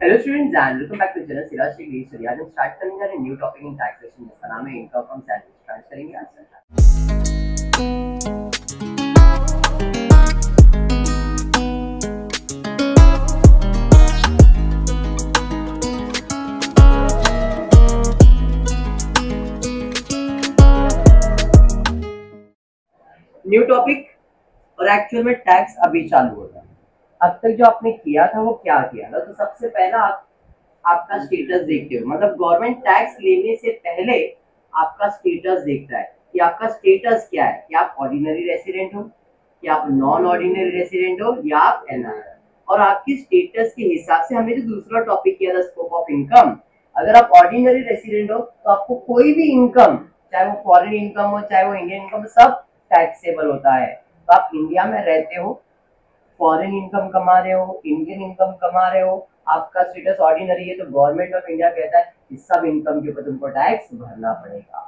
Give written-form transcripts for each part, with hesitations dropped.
Hello students and welcome back to General Siraj Degree Study. आज हम start करेंगे एक न्यू टॉपिक इन टैक्सेशन जिसका नाम है इनकम फ्रॉम सैलरी। स्टार्ट करेंगे आज से। न्यू टॉपिक और एक्चुअल में टैक्स अभी चालू होता है। अब तक जो आपने किया था वो क्या किया था? तो सबसे पहला आपका स्टेटस देखते हो, मतलब गवर्नमेंट टैक्स लेने से पहले आपका स्टेटस देखता है कि आपका स्टेटस क्या है, कि आप ऑर्डिनरी रेसिडेंट हो, कि आप नॉन ऑर्डिनरी रेसिडेंट हो, या आप एनआरआई। और आपकी स्टेटस के हिसाब से हमने जो दूसरा टॉपिक किया था स्कोप ऑफ इनकम, अगर आप ऑर्डिनरी रेसिडेंट हो तो आपको कोई भी इनकम, चाहे वो फॉरेन इनकम हो चाहे वो इंडियन इनकम, सब टैक्सेबल होता है। तो आप इंडिया में रहते हो, फॉरेन इनकम कमा रहे हो, इंडियन इनकम कमा रहे हो, आपका स्टेटस ऑर्डिनरी है, तो गवर्नमेंट ऑफ इंडिया कहता है कि सब इनकम के ऊपर तुमको टैक्स भरना पड़ेगा।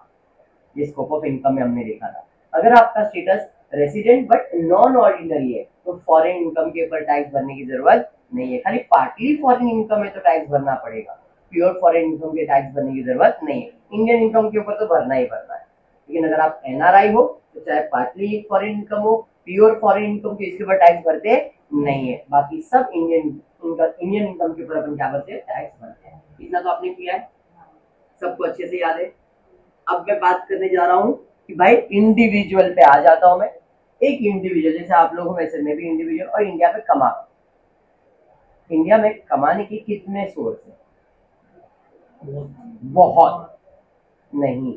ये स्कोप ऑफ इनकम में हमने देखा था। अगर आपका status resident but non ordinary है तो फॉरेन इनकम के ऊपर टैक्स भरने की जरूरत नहीं है। खाली पार्टली फॉरेन इनकम है तो टैक्स भरना पड़ेगा, प्योर फॉरेन इनकम के टैक्स भरने की जरूरत नहीं है। इंडियन इनकम के ऊपर तो भरना ही भरना है। लेकिन अगर आप एनआरआई हो तो चाहे पार्टली फॉरेन इनकम हो, प्योर फॉरेन इनकम के इसके ऊपर टैक्स भरते नहीं है। बाकी सब इंडियन इनकम के ऊपर अपन क्या भरते हैं? टैक्स भरते हैं। इतना तो आपने किया है, सबको अच्छे से याद है। अब मैं बात करने जा रहा हूँ कि भाई इंडिविजुअल पे आ जाता हूं मैं। एक इंडिविजुअल जैसे आप लोग हो वैसे मैं भी इंडिविजुअल, और इंडिया में कमा, इंडिया में कमाने के कितने सोर्स है? बहुत नहीं,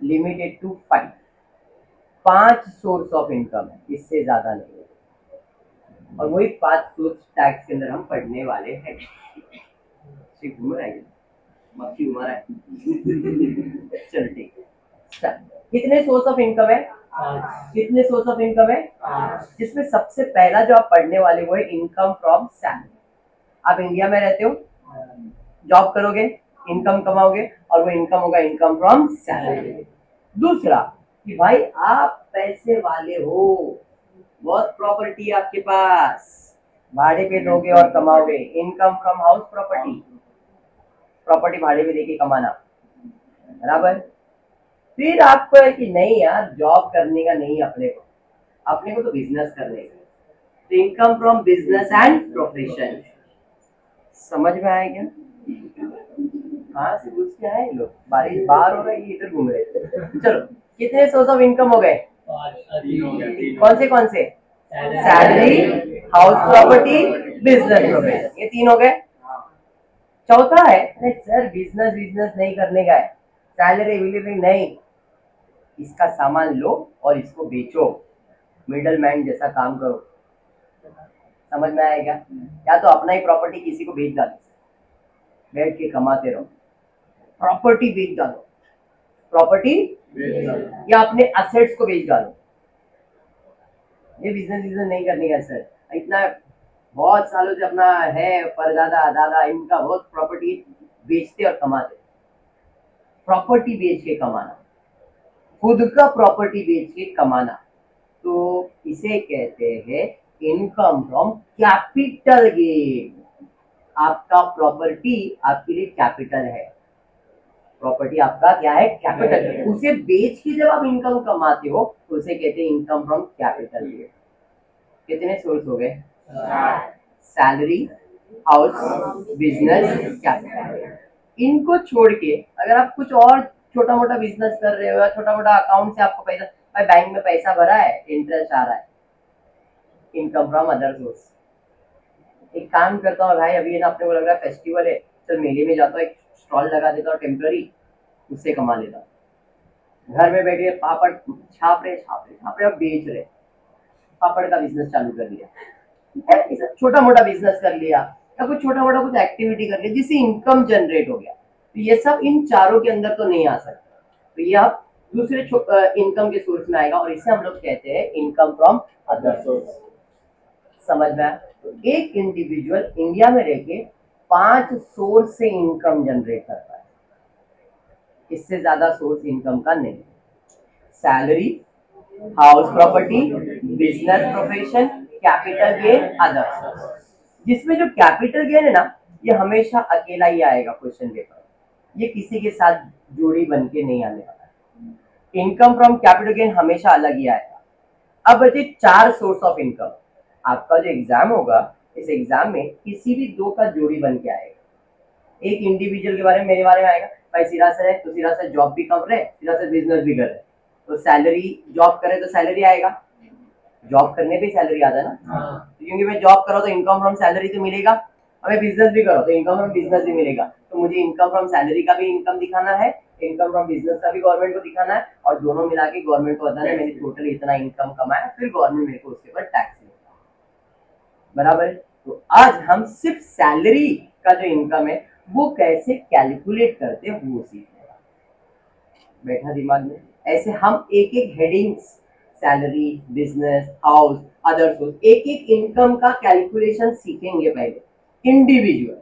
limited to 5 source of income है, इससे ज्यादा नहीं है। और वही 5 सोर्स टैक्स के अंदर हम पढ़ने वाले हैं। घूम रहा है, मक्खी घुमा रहा है। चलो ठीक है। कितने सोर्स ऑफ इनकम है? कितने सोर्स ऑफ इनकम है? जिसमें सबसे पहला जो आप पढ़ने वाले वो है इनकम फ्रॉम सैलरी। आप इंडिया में रहते हो, जॉब करोगे, इनकम कमाओगे, और वो इनकम होगा इनकम फ्रॉम सैलरी। दूसरा कि भाई आप पैसे वाले हो, बहुत प्रॉपर्टी आपके पास, भाड़े पे दोगे और कमाओगे, income from house property. Property भाड़े पे देके कमाना, बराबर। फिर आपको है कि नहीं यार जॉब करने का नहीं, अपने को तो बिजनेस करने का, तो income from business and profession. समझ में आया क्या? कहाँ से घुस के आए लोग? बारिश बाहर हो रही है, इधर घूम रहे। चलो, कितने सोर्स ऑफ इनकम हो गए? कौन से? Salary, house property, business profession, ये 3 हो गए। चौथा है अरे सर बिजनेस नहीं करने का है, सैलरी अवेलेबल नहीं, इसका सामान लो और इसको बेचो, मिडल मैन जैसा काम करो। समझ में आएगा? या तो अपना ही प्रॉपर्टी किसी को बेच डालो, बैठ के कमाते रहो, प्रॉपर्टी बेच डालो, या अपने असेट्स को बेच डालो। ये बिजनेस नहीं करने का सर, इतना बहुत सालों से अपना है परदादा दादा इनका बहुत प्रॉपर्टी बेचते और कमाते। प्रॉपर्टी बेच के कमाना, खुद का प्रॉपर्टी बेच के कमाना, तो इसे कहते हैं इनकम फ्रॉम कैपिटल गेन। आपका प्रॉपर्टी आपके लिए कैपिटल है, प्रॉपर्टी आपका क्या है? कैपिटल है। उसे बेच के जब आप इनकम कमाते हो तो उसे कहते हैं इनकम फ्रॉम कैपिटल गेन। कितने सोर्स हो गए? Salary, house, business, capital. इनको छोड़ के अगर आप कुछ और छोटा मोटा बिजनेस कर रहे हो या छोटा मोटा अकाउंट से आपको पैसा, भाई बैंक में पैसा भरा है, इंटरेस्ट आ रहा है, इनकम फ्रॉम अदर सोर्स। एक काम करता हूँ भाई, अभी ना अपने को लग रहा है फेस्टिवल है, चल मेले में जाता हूँ, एक स्टॉल लगा देता हूँ टेम्पररी, उससे कमा लेता हूँ। घर में बैठे पापड़ छाप रहे और बेच रहे, पापड़ का बिजनेस चालू कर लिया, छोटा मोटा बिजनेस कर लिया, या कुछ छोटा मोटा कुछ एक्टिविटी कर लिया जिससे इनकम जनरेट हो गया। तो ये सब इन चारों के अंदर तो नहीं आ सकता, तो ये आप दूसरे इनकम के सोर्स में आएगा, और इसे हम लोग कहते हैं इनकम फ्रॉम अदर सोर्स। समझ में आया? तो एक इंडिविजुअल इंडिया में रह के 5 सोर्स से इनकम जनरेट करता है, इससे ज्यादा सोर्स इनकम का नहीं। Salary, house property, business profession, capital gain, other source. जिसमें जो कैपिटल गेन है ना, ये हमेशा अकेला ही आएगा क्वेश्चन पेपर, ये किसी के साथ जोड़ी बन के नहीं आने वाला है। इनकम फ्रॉम कैपिटल गेन हमेशा अलग ही आएगा। अब बचे 4 सोर्स ऑफ इनकम। आपका जो एग्जाम होगा, इस एग्जाम में किसी भी 2 का जोड़ी बन के आएगा। एक इंडिविजुअल के बारे में, मेरे बारे में आएगा, भाई सिराज सर है तो सिराज सर जॉब भी कर रहे, सिराज सर बिजनेस भी कर रहे, तो सैलरी, जॉब करे तो सैलरी आएगा, जॉब करने पे सैलरी आता है ना, क्योंकि मैं जॉब करो तो इनकम फ्रॉम सैलरी तो मिलेगा, हमें बिजनेस भी करो तो इनकम फ्रॉम बिजनेस भी मिलेगा, तो मुझे इनकम फ्रॉम सैलरी का भी इनकम दिखाना है, इनकम फ्रॉम बिजनेस का भी गवर्नमेंट को दिखाना है, और दोनों मिला के गवर्नमेंट को बताना है मैंने टोटल इतना इनकम कमाया, फिर गवर्नमेंट मेरे को उसके ऊपर टैक्स लेगा, बराबर है। तो आज हम सिर्फ सैलरी का जो इनकम है वो कैसे कैलकुलेट करते हैं वो सीखेंगे। बैठा दिमाग में? ऐसे हम एक एक headings, salary, business, house, other source, एक एक इनकम का कैलकुलेशन सीखेंगे पहले, इंडिविजुअल,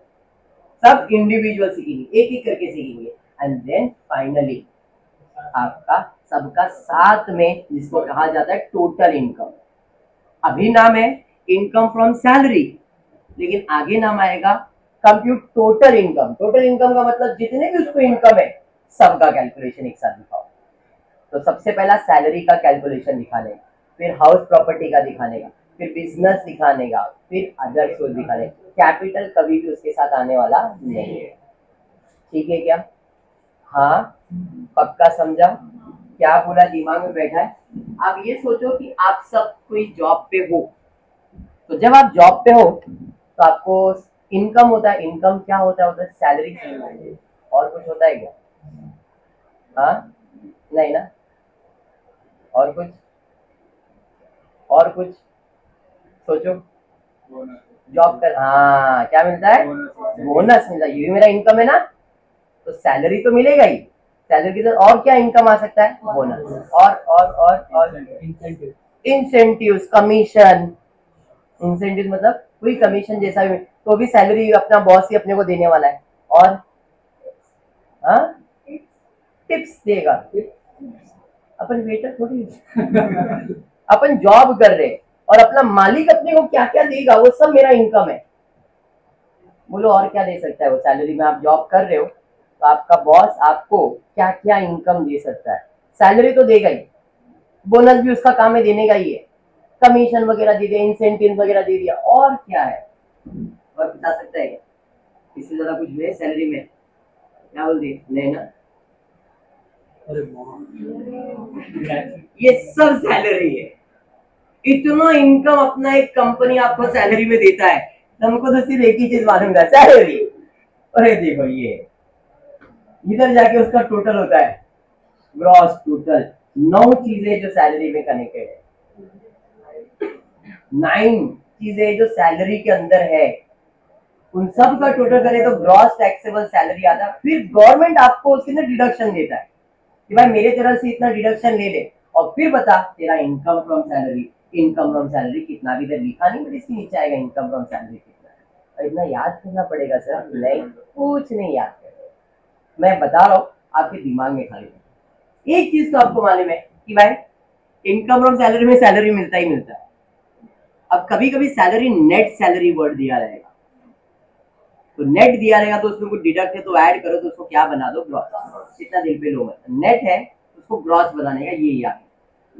सब इंडिविजुअल सीखेंगे, एक एक करके सीखेंगे, एंड देन फाइनली आपका सबका साथ में, जिसको कहा जाता है टोटल इनकम। अभी नाम है इनकम फ्रॉम सैलरी, लेकिन आगे नाम आएगा compute total income. Total income का मतलब जितने भी उसको इनकम है सबका कैलकुलेशन एक साथ दिखाओ। तो सबसे पहला सैलरी का कैलकुलेशन दिखाने, फिर हाउस प्रॉपर्टी का दिखाने का, फिर बिजनेस दिखाने का, फिर अदर सोर्स दिखाने। कैपिटल कभी भी उसके साथ आने वाला नहीं है, ठीक है क्या? हाँ, पक्का समझा? क्या पूरा दिमाग में बैठा है? आप ये सोचो कि आप सब कोई जॉब पे हो, तो जब आप जॉब पे हो तो आपको इनकम होता है, इनकम क्या होता है उधर? सैलरी। और कुछ होता है क्या? हाँ, नहीं ना? और कुछ? और कुछ सोचो। जॉब कर, हाँ, क्या मिलता है? बोनस मिलता है, ये भी मेरा इनकम है ना, तो सैलरी तो मिलेगा ही, सैलरी के साथ और क्या इनकम आ सकता है? बोनस, और इंसेंटिव्स, कमीशन। इंसेंटिव मतलब कोई कमीशन जैसा भी, तो भी सैलरी अपना बॉस ही अपने को देने वाला है। और हाँ, टिप्स देगा, अपन वेटर थोड़ी अपन जॉब कर रहे, और अपना मालिक अपने को क्या क्या देगा वो सब मेरा इनकम है। बोलो और क्या दे सकता है वो? सैलरी में आप जॉब कर रहे हो तो आपका बॉस आपको क्या क्या इनकम दे सकता है? सैलरी तो देगा ही, बोनस भी उसका काम है देने का ही है, कमीशन वगैरह दे दिया, इंसेंटिव वगैरह दे दिया, और क्या है? और बता सकता है क्या इससे ज्यादा कुछ है सैलरी में? क्या बोल दिए? नहीं ना, ये सब सैलरी है। इतना इनकम अपना एक कंपनी आपको सैलरी में देता है, हमको तो सिर्फ एक ही चीज मालूम है, सैलरी। अरे देखो ये इधर जाके उसका टोटल होता है ग्रॉस टोटल, 9 चीजें जो सैलरी में कनेक्टेड है, 9 चीजें जो सैलरी के अंदर है, उन सब का टोटल करें तो ग्रॉस टैक्सेबल सैलरी आता है। फिर गवर्नमेंट आपको उसके अंदर डिडक्शन देता है कि भाई मेरे तरफ से इतना डिडक्शन ले ले, और फिर बता तेरा income from salary, income from salary कितना भी इधर लिखा नहीं, बट इसके नीचे आएगा इनकम फ्रॉम सैलरी कितना है। और इतना याद करना पड़ेगा सर? नहीं, कुछ नहीं याद करेगा, मैं बता रहा हूँ आपके दिमाग में खाली। एक चीज तो आपको मालूम है कि भाई इनकम फ्रॉम सैलरी में सैलरी मिलता ही मिलता है। अब कभी कभी सैलरी नेट सैलरी वर्ड दिया रहेगा, तो नेट दिया रहेगा तो उसमें कुछ डिडक्ट है तो ऐड करो तो उसको क्या बना दो? ग्रॉस। इतना दिल पे लो मत, नेट है उसको ग्रॉस बनाने का ये याद,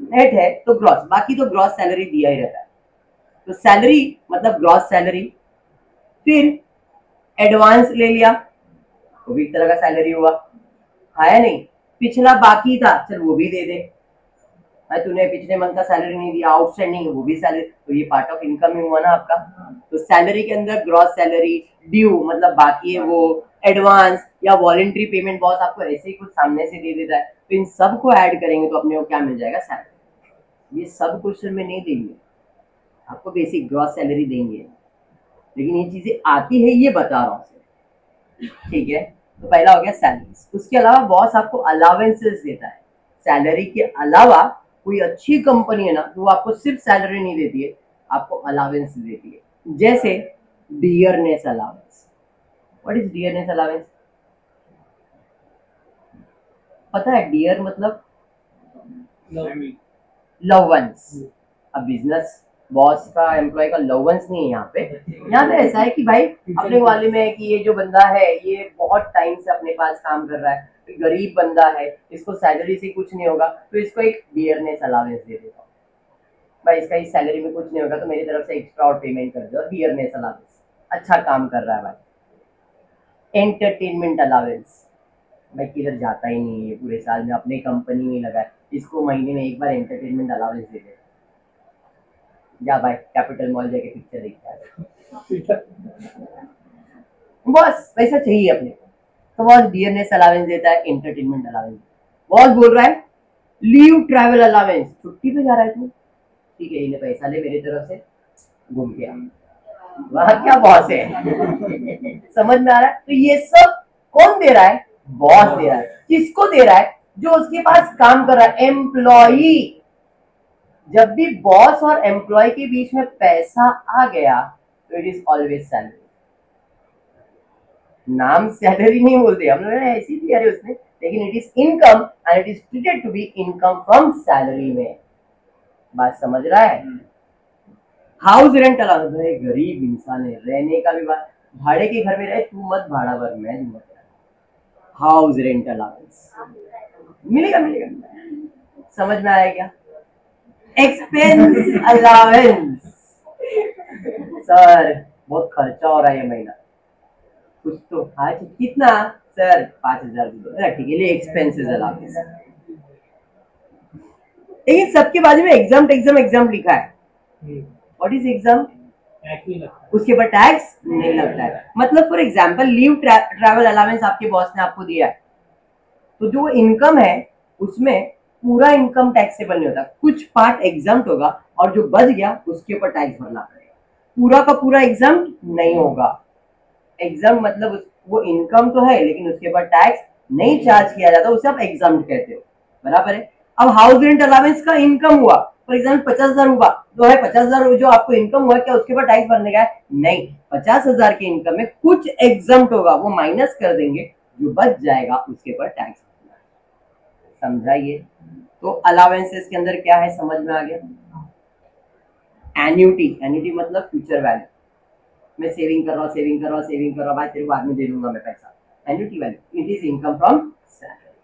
नेट है तो ग्रॉस, बाकी तो ग्रॉस सैलरी दिया ही रहता है। तो सैलरी मतलब ग्रॉस सैलरी, फिर एडवांस ले लिया, वो भी एक तरह का सैलरी हुआ, है नहीं? पिछला बाकी था, चल वो भी दे दे, तूने पिछले मंथ का सैलरी नहीं दिया, आउटस्टैंडिंग है, वो भी सैलरी, तो ये पार्ट ऑफ इनकम ही हुआ ना आपका। तो सैलरी के अंदर ग्रॉस सैलरी, ड्यू मतलब बाकी है वो, एडवांस या वॉलंटरी पेमेंट बॉस आपको ऐसे ही कुछ सामने से दे देता है, तो इन सब को ऐड करेंगे तो अपने को क्या मिल जाएगा? सैलरी। ये सब क्वेश्चन में नहीं देंगे आपको, बेसिक ग्रॉस सैलरी देंगे, लेकिन ये चीजें आती है ये बता रहा हूँ, ठीक है? तो पहला हो गया सैलरी। उसके अलावा बॉस आपको अलावेंसेस देता है, सैलरी के अलावा कोई अच्छी कंपनी है ना तो वो आपको सिर्फ सैलरी नहीं देती है, आपको अलावेंस देती है, जैसे dearness allowance. What is dearness allowance? पता है? डियर मतलब लव वंस। अब बिजनेस बॉस का एम्प्लॉय का लोवेंस नहीं है यहाँ पे। यहाँ पे ऐसा है कि भाई अपने वाले में है कि ये जो बंदा है ये बहुत टाइम से अपने पास काम कर रहा है, गरीब बंदा है, इसको सैलरी से कुछ नहीं होगा, तो इसको एक डियरनेस अलाउंस दे देता हूँ। भाई इसका इस सैलरी में कुछ नहीं होगा तो मेरी तरफ से एक्स्ट्रा और पेमेंट कर दो, डियरनेस अलाउंस, अच्छा काम कर रहा है भाई। एंटरटेनमेंट अलाउंस, भाई किधर जाता ही नहीं है पूरे साल में, अपने कंपनी में लगा है, इसको महीने में एक बार एंटरटेनमेंट अलाउंस दे दे, जा भाई कैपिटल मॉल जाके पिक्चर देख के आ। बस वैसा चाहिए अपने को। तो बॉस डियरनेस अलाउंस देता है, एंटरटेनमेंट अलाउंस। बॉस बोल रहा है लीव ट्रैवल अलाउंस, छुट्टी पे जा रहा है तू, ठीक है इन्हें पैसा ले मेरी तरफ से, घूम के आ। वहां क्या बॉस है? समझ में आ रहा है? तो ये सब कौन दे रहा है? बॉस दे रहा है। किसको दे रहा है? जो उसके पास काम कर रहा है, एम्प्लॉई। जब भी बॉस और एम्प्लॉय के बीच में पैसा आ गया तो इट इज ऑलवेज सैलरी। नाम सैलरी नहीं बोलते हम लोग, ऐसी दिया है उसने, लेकिन it is income and it is treated to be income from salary में। बात समझ रहा है? हाउस रेंट अलाउंस, गरीब इंसान है, रहने का भी भाड़े के घर में रहे, तू मत भाड़ा भर, मैं दूंगा। हाउस रेंट अलाउंस मिलेगा मिलेगा, समझ में आया क्या? एक्सपेंस अलाउंस, सर बहुत खर्चा हो रहा है ये महीना, कुछ तो आज कितना सर 5,000 ठीक है, एक्सपेंसेस अलाउंस। लेकिन सबके बाजू में एग्जाम एग्जाम एग्जाम लिखा है। What is exam? उसके ऊपर टैक्स नहीं लगता है। मतलब for example leave travel allowance आपके बॉस ने आपको दिया है, तो जो इनकम है उसमें पूरा इनकम टैक्सेबल नहीं होता, कुछ पार्ट एग्जाम्प्ट होगा और जो बच गया उसके ऊपर टैक्स भरना पड़ेगा, पूरा का पूरा एग्जाम्प्ट नहीं होगा। एग्जाम्प्ट मतलब वो इनकम तो है लेकिन उसके ऊपर टैक्स नहीं चार्ज किया जाता, उसे आप एग्जाम्प्ट कहते हो, बराबर है। अब हाउस रेंट अलाउंस का इनकम हुआ फॉर एग्जाम्पल 50,000 हुआ, तो है 50,000 जो आपको इनकम हुआ, क्या उसके ऊपर टैक्स भरने का है? नहीं, 50,000 के इनकम में कुछ एग्जाम्प्ट होगा, वो माइनस कर देंगे, जो बच जाएगा उसके ऊपर टैक्स। समझाइए? तो अलाउंसेस के अंदर क्या है, समझ में आ गया? एन्युटी, एन्युटी मतलब फ्यूचर वैल्यू, मैं सेविंग कर रहा हूँ सेविंग कर रहा हूँ सेविंग कर रहा हूँ, भाई तेरे को बाद में दे दूंगा मैं पैसा, annuity value, it is income from salary.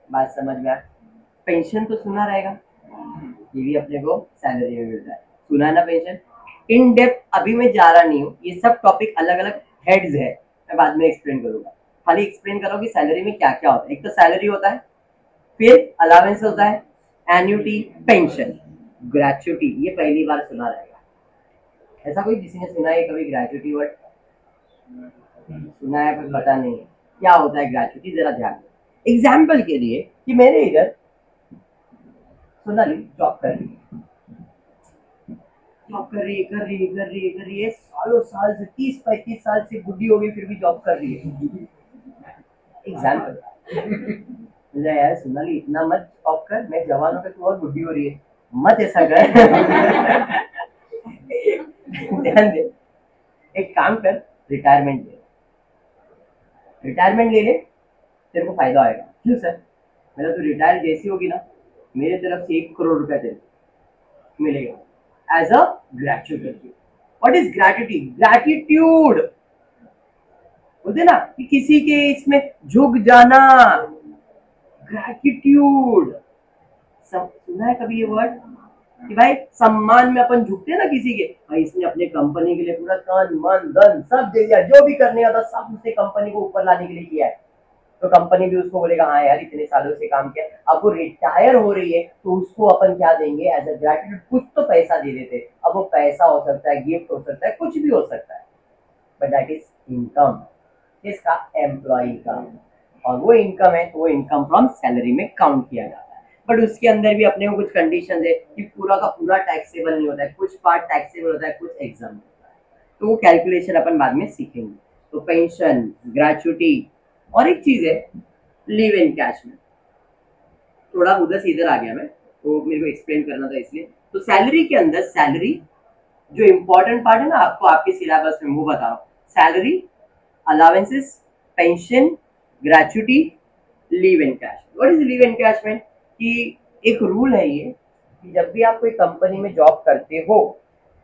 बात समझ में आ? पेंशन तो सुना रहेगा, ये भी अपने को सैलरी में मिलता है, सुना ना पेंशन? इन डेप्थ अभी मैं जा रहा नहीं हूँ, ये सब टॉपिक अलग अलग हेड्स है, मैं बाद में एक्सप्लेन करूंगा, खाली एक्सप्लेन करो कि सैलरी में क्या क्या होता है। एक तो सैलरी होता है, फिर अलाउंस होता है, एन्युटी, पेंशन, ग्रेचुटी, ये पहली बार सुना रहेगा। ऐसा कोई किसी ने सुना है कभी ग्रेचुटी वर्ड? सुना है पर पता नहीं है क्या होता है ग्रेचुटी, जरा ध्यान दो। एग्जाम्पल के लिए कि मेरे इधर सोनाली जॉब कर रही है, जॉब कर रही है कर रही है कर रही है कर रही है, सालों साल से 30-35 साल से बुढ़ी हो गई फिर भी जॉब कर रही है। एग्जाम्पल यार सोनाली इतना मत जॉब कर, मैं जवान होकर तू और बुढ़ी हो रही है, मत ऐसा कर। ध्यान दे, एक काम कर, रिटायरमेंट ले, रिटायरमेंट ले ले, तेरे को फायदा आएगा। क्यों सर? मेरा तो रिटायर जैसी होगी ना, मेरे तरफ से 1 करोड़ रुपया तेरे को मिलेगा as a gratuity. What is gratuity? Gratitude बोलते ना कि किसी के इसमें झुक जाना, ग्रेटिट्यूड। सुना है कभी ये वर्ड कि भाई सम्मान में अपन झुकते हैं ना किसी के, भाई इसने अपने कंपनी के लिए पूरा तन मन धन सब दे दिया, जो भी करने का था सब उसने कंपनी को ऊपर लाने के लिए किया है, तो कंपनी भी उसको बोलेगा हाँ यार इतने सालों से काम किया। अब वो रिटायर हो रही है तो उसको अपन क्या देंगे एज अ ग्रेटिट्यूड, कुछ तो पैसा दे देते। अब वो पैसा हो सकता है, गिफ्ट हो सकता है, कुछ भी हो सकता है, बट दैट इज इनकम किसका? एम्प्लॉय का। और वो इनकम है तो वो इनकम फ्रॉम सैलरी में काउंट किया जाता है, बट उसके अंदर भी अपने को कुछ कंडीशन है कि पूरा का पूरा टैक्सेबल नहीं होता है, कुछ पार्ट टैक्सेबल होता है, कुछ एग्जाम होता है, तो वो कैलकुलेशन अपन बाद में सीखेंगे। तो पेंशन, ग्रेचुटी, और एक चीज है लिव इन कैश में, थोड़ा उधर से इधर आ गया मैं, तो मेरे को एक्सप्लेन करना था इसलिए। तो सैलरी के अंदर, सैलरी जो इंपॉर्टेंट पार्ट है ना आपको आपके सिलेबस में, वो बता रहा हूँ, salary, allowances, pension, gratuity, leave encashment. What is leave encashment? कि एक रूल है ये कि जब भी आप कोई कंपनी में जॉब करते हो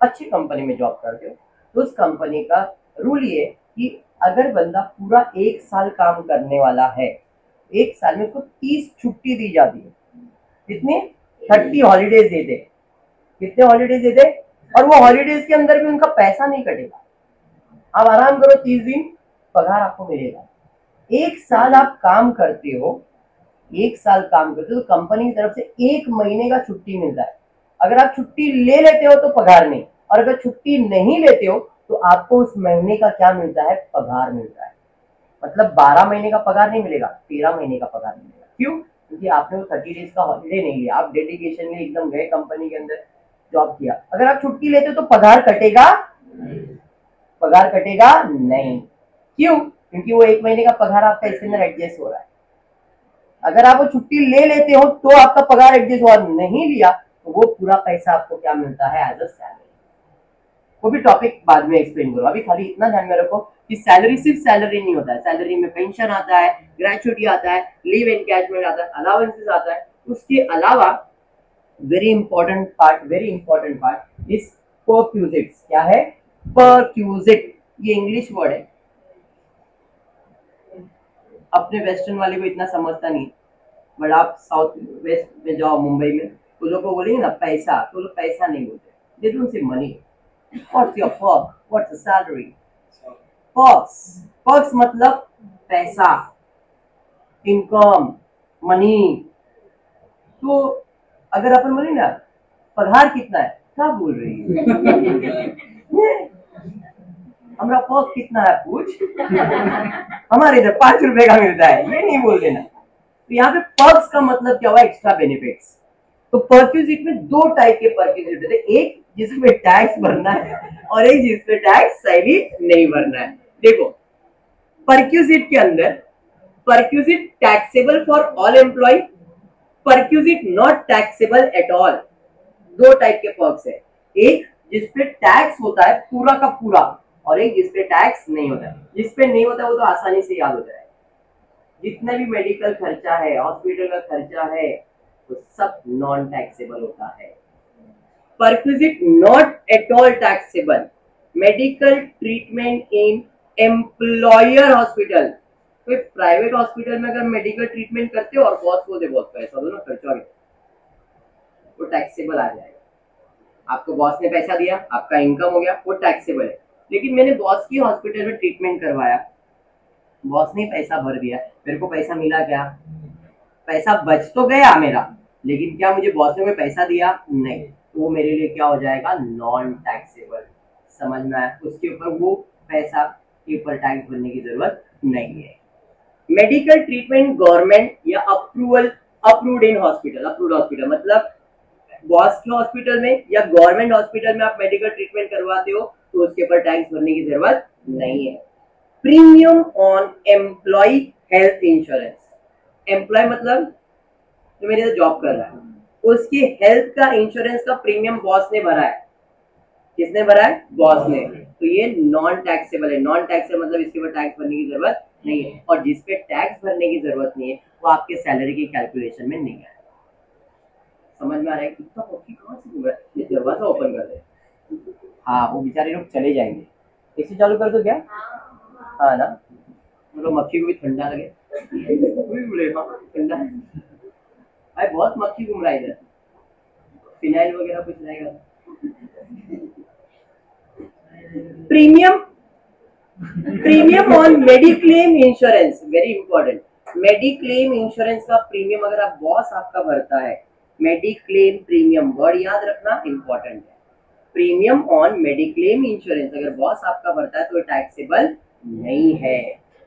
अच्छी कंपनी में जॉब करते हो, तो उस कंपनी का रूल ये कि अगर बंदा पूरा 1 साल काम करने वाला है, 1 साल में उसको 30 छुट्टी दी जाती है। कितनी? 30 हॉलीडेज देते। कितने हॉलीडेज देते? और वो हॉलीडेज के अंदर भी उनका पैसा नहीं कटेगा। आप आराम करो, 30 दिन पगार आपको मिलेगा। 1 साल आप काम करते हो, 1 साल काम करते हो तो कंपनी की तरफ से 1 महीने का छुट्टी मिलता है। अगर आप छुट्टी ले लेते हो तो पगार नहीं, और अगर छुट्टी नहीं लेते हो तो आपको उस महीने का क्या मिलता है? पगार मिलता है। मतलब 12 महीने का पगार नहीं मिलेगा, 13 महीने का पगार मिलेगा। क्यों? क्योंकि आपने वो 30 डेज का हॉलीडे नहीं लिया, आप डेडिकेशन में एकदम गए, कंपनी के अंदर जॉब किया। अगर आप छुट्टी लेते हो तो पगार कटेगा? पगार कटेगा नहीं। क्यों? क्योंकि वो 1 महीने का पगार आपका इसके अंदर एडजस्ट हो रहा है। अगर आप वो छुट्टी ले लेते हो तो आपका पगार एडजस्ट हुआ, नहीं लिया तो वो पूरा पैसा आपको क्या मिलता है? As a salary. वो भी टॉपिक बाद में एक्सप्लेन करो, अभी खाली इतना ध्यान में रखो कि सैलरी सिर्फ सैलरी नहीं होता है। सैलरी में पेंशन आता है, ग्रेचुइटी आता है, लीव एनकैशमेंट आता है, अलाउंसेस आता है। उसके अलावा very important part is perquisites. क्या है? परक्यूजिट। ये इंग्लिश वर्ड है, अपने वेस्टर्न वाले को इतना समझता नहीं, बट आप साउथ वेस्ट में जाओ, मुंबई में, तो लोग को बोलेंगे ना पैसा, तो लोग पैसा नहीं बोलते, they don't say money. What's your perk? What's the salary? Perks. Perks मतलब पैसा, इनकम, मनी। तो अगर अपन बोले ना पगार कितना है, क्या बोल रही है? हमारा पर्क कितना है पूछ। हमारे इधर 5 रुपए का मिलता है, ये नहीं बोल देना। तो यहाँ पे पर्क्स का मतलब क्या हुआ? Extra benefits. तो परक्यूजिट में 2 टाइप के परक्यूजिट होते हैं, एक जिसमें टैक्स भरना है और एक जिसमें टैक्स सही नहीं भरना है। देखो परक्यूजिट के अंदर, perquisite taxable for all employ, perquisite not taxable at all. 2 type के पर्क्स है, एक जिसपे टैक्स होता है पूरा का पूरा, और एक जिसपे टैक्स नहीं होता है। जिसपे नहीं होता है वो तो आसानी से याद हो जाए। जितना भी मेडिकल खर्चा है, हॉस्पिटल का खर्चा है, वो सब नॉन टैक्सेबल होता है। Perquisite not at all taxable, medical treatment in employer hospital. कोई प्राइवेट हॉस्पिटल में अगर मेडिकल ट्रीटमेंट करते हो और बॉस को दे बहुत पैसा दो ना, खर्चा भी, वो टैक्सेबल आ जाएगा। आपको बॉस ने पैसा दिया, आपका इनकम हो गया, वो टैक्सेबल है। लेकिन मैंने बॉस की हॉस्पिटल में ट्रीटमेंट करवाया, बॉस ने पैसा भर दिया, मेरे को पैसा मिला क्या? पैसा बच तो गया मेरा, लेकिन क्या मुझे बॉस ने कोई पैसा दिया? नहीं। तो वो मेरे लिए क्या हो जाएगा? Non taxable. समझ में आया? उसके ऊपर वो पैसा के ऊपर टैक्स भरने की जरूरत नहीं है। मेडिकल ट्रीटमेंट गवर्नमेंट या approved in hospital, approved hospital मतलब बॉस के हॉस्पिटल में या गवर्नमेंट हॉस्पिटल में आप मेडिकल ट्रीटमेंट करवाते हो तो उसके ऊपर टैक्स भरने की जरूरत नहीं है। Premium on employ health insurance, employ मतलब जो मेरे साथ जॉब कर रहा है, उसकी हेल्थ का इंश्योरेंस का प्रीमियम बॉस ने भरा है। किसने भरा है? बॉस ने। तो ये नॉन टैक्सेबल है। नॉन टैक्सेबल मतलब इसके ऊपर टैक्स भरने की जरूरत नहीं है, और जिसपे टैक्स भरने की जरूरत नहीं है वो आपके सैलरी की कैलकुलेशन में नहीं आएगा। समझ में आ रहा है? कितना पक्षी कहाँ से घूम रहा है? ये दरवाजा ओपन कर दे। हाँ, वो बेचारे लोग चले जाएंगे। एसी चालू कर दो क्या? हाँ ना, मतलब मक्खी को भी ठंडा लगे। ठंडा है भाई, बहुत मक्खी घूम रहा है इधर। फिनाइल वगैरह कुछ रहेगा? Premium on mediclaim insurance, very important. Mediclaim insurance का प्रीमियम अगर आप बॉस आपका भरता है, मेडिक्लेम प्रीमियम, वर्ड याद रखना, इंपॉर्टेंट है। प्रीमियम ऑन मेडिक्लेम इंश्योरेंस अगर बॉस आपका भरता है तो टैक्सेबल नहीं है।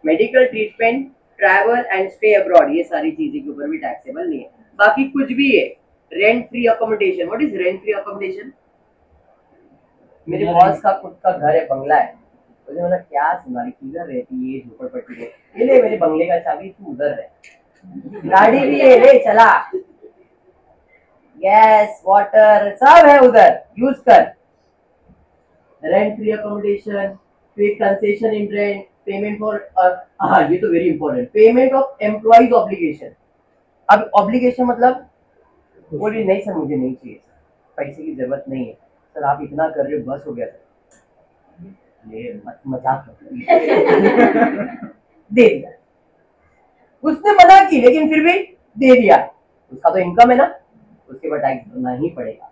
Medical treatment, travel and stay abroad, ये सारी चीजें के ऊपर भी टैक्सेबल नहीं है। बाकी कुछ भी है। Rent free accommodation, what is rent free accommodation? मेरे बॉस का खुद का घर है, बंगला है, मुझे बोला क्या तुम्हारी किधर रहती है झोपड़पट्टी में, ये ले मेरे बंगले का चाबी, तू उधर रह, गाड़ी भी है, ले चला, गैस वाटर सब है उधर, यूज कर। Rent free accommodation, concession in rent, payment for, हाँ ये तो very important, payment of employees obligation. अब ऑब्लिगेशन मतलब बोलिए नहीं सर मुझे नहीं चाहिए, पैसे की जरूरत नहीं है, सर आप इतना कर रहे हो, बस हो गया सर, ये मजाक दे दिया। उसने मना की लेकिन फिर भी दे दिया, उसका तो इनकम है ना, उसके बाद टैक्स भरना ही पड़ेगा।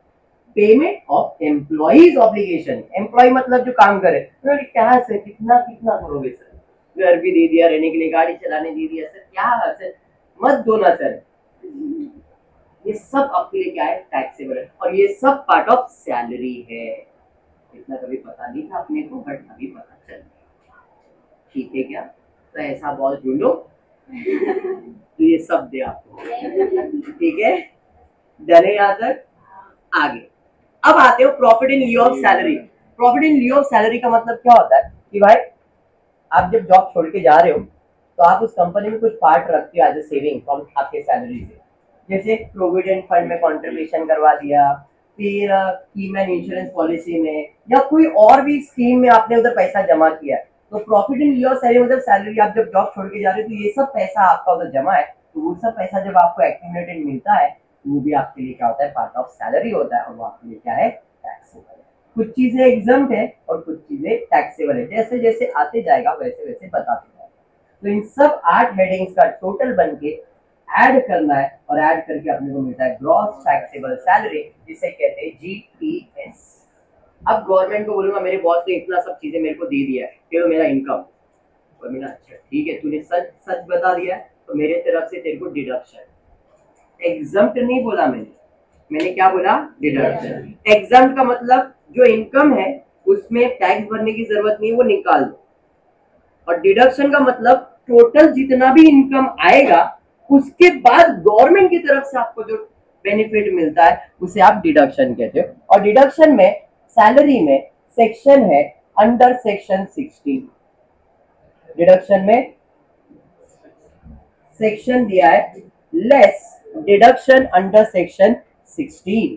Payment of employees obligation, employ मतलब जो काम करे, क्या सर कितना कितना करोगे सर, घर भी दे दिया, रहने के लिए गाड़ी चलाने दे दिया सर, क्या सर मत दो ना सर। ये सब आपके लिए क्या है, टैक्सेबल है, और ये सब पार्ट ऑफ सैलरी है। इतना कभी पता नहीं था अपने को, बट अभी पता चल गया। ठीक है क्या? तो ऐसा बॉस ढूंढो तो ये सब दे आपको। ठीक है, डन है यहाँ तक? आगे अब आते हो profit in लिeu of salary. Profit in लिeu of salary का मतलब क्या होता है कि भाई आप जब जॉब छोड़ के जा रहे हो तो आप उस कंपनी में कुछ पार्ट रखते हो एज ए सेविंग फ्रॉम आपके सैलरी से, जैसे प्रोविडेंट फंड में कंट्रीब्यूशन करवा दिया, फिर कीमैन इंश्योरेंस पॉलिसी में, या कोई और भी स्कीम में आपने उधर पैसा जमा किया है। तो प्रॉफिट इन लिeu ऑफ सैलरी मतलब सैलरी आप जब जॉब छोड़ के जा रहे हो तो ये सब पैसा आपका उधर जमा है, तो वो सब पैसा जब आपको एक्यूमुलेटेड मिलता है वो भी आपके लिए क्या होता है, पार्ट ऑफ सैलरी होता है, और वो आपके लिए क्या है, टैक्सेबल है। कुछ चीजें एग्जम्प्ट है और कुछ चीजें टैक्सेबल है, जैसे जैसे आते जाएगा वैसे वैसे बताते जाएगा। तो इन सब 8 हेडिंग्स का टोटल बन के ऐड करना है, और ऐड करके अपने को मिलता है ग्रॉस टैक्सेबल सैलरी, जिसे कहते हैं जीटीएस। अब गवर्नमेंट को बोलूंगा मेरे बॉस ने इतना सब चीजें मेरे को दे दिया है, ये तो मेरा इनकम, और मेरा अच्छा ठीक है तूने सच सच बता दिया है तो मेरे तरफ से तेरे को डिडक्शन। एग्जम्प्ट नहीं बोला मैंने क्या बोला, डिडक्शन। एग्जम्प्ट का मतलब जो इनकम है उसमें टैक्स भरने की जरूरत नहीं, वो निकाल दो, और डिडक्शन का मतलब टोटल जितना भी इनकम आएगा उसके बाद गवर्नमेंट की तरफ से आपको जो बेनिफिट मिलता है उसे आप डिडक्शन कहते हो। और डिडक्शन में सैलरी में सेक्शन है अंडर सेक्शन 16, डिडक्शन में सेक्शन दिया है लेस डिडक्शन अंडर सेक्शन 16।